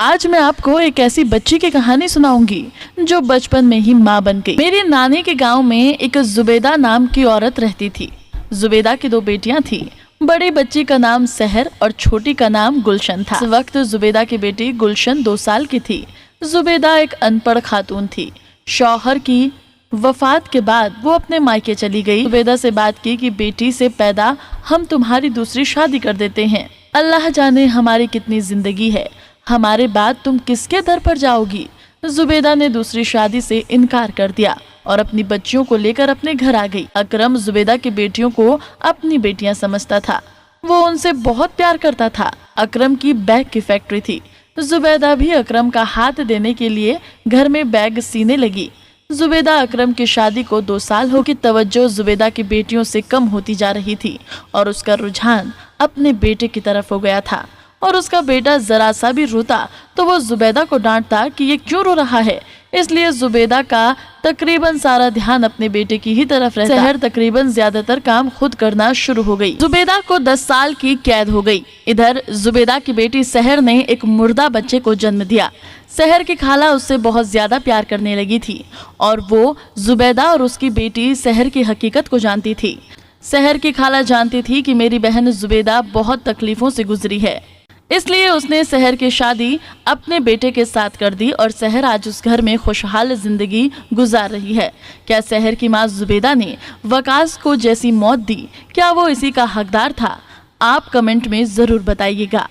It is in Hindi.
आज मैं आपको एक ऐसी बच्ची की कहानी सुनाऊंगी जो बचपन में ही माँ बन गई। मेरी नानी के गांव में एक जुबेदा नाम की औरत रहती थी। जुबेदा की 2 बेटियां थी। बड़ी बच्ची का नाम सहर और छोटी का नाम गुलशन था। इस वक्त जुबेदा की बेटी गुलशन 2 साल की थी। जुबेदा एक अनपढ़ खातून थी। शौहर की वफात के बाद वो अपने मायके चली गई। जुबेदा से बात की कि बेटी से पैदा हम तुम्हारी दूसरी शादी कर देते हैं। अल्लाह जाने हमारी कितनी जिंदगी है, हमारे बाद तुम किसके दर पर जाओगी। जुबेदा ने दूसरी शादी से इनकार कर दिया और अपनी बच्चियों को लेकर अपने घर आ गई। अकरम जुबेदा की बेटियों को अपनी बेटियां समझता था। वो उनसे बहुत प्यार करता था। अकरम की बैग की फैक्ट्री थी। जुबेदा भी अकरम का हाथ देने के लिए घर में बैग सीने लगी। जुबेदा अकरम की शादी को 2 साल हो गए। तवज्जो जुबेदा की बेटियों से कम होती जा रही थी और उसका रुझान अपने बेटे की तरफ हो गया था। और उसका बेटा जरा सा भी रोता तो वो जुबेदा को डांटता कि ये क्यों रो रहा है। इसलिए जुबेदा का तकरीबन सारा ध्यान अपने बेटे की ही तरफ रहता। सहर तकरीबन ज्यादातर काम खुद करना शुरू हो गई। जुबेदा को 10 साल की कैद हो गई। इधर जुबेदा की बेटी सहर ने एक मुर्दा बच्चे को जन्म दिया। सहर की खाला उससे बहुत ज्यादा प्यार करने लगी थी और वो जुबेदा और उसकी बेटी सहर की हकीकत को जानती थी। सहर की खाला जानती थी कि मेरी बहन जुबेदा बहुत तकलीफों से गुजरी है, इसलिए उसने सहर की शादी अपने बेटे के साथ कर दी और सहर आज उस घर में खुशहाल जिंदगी गुजार रही है। क्या सहर की माँ जुबेदा ने वकास को जैसी मौत दी, क्या वो इसी का हकदार था? आप कमेंट में जरूर बताइएगा।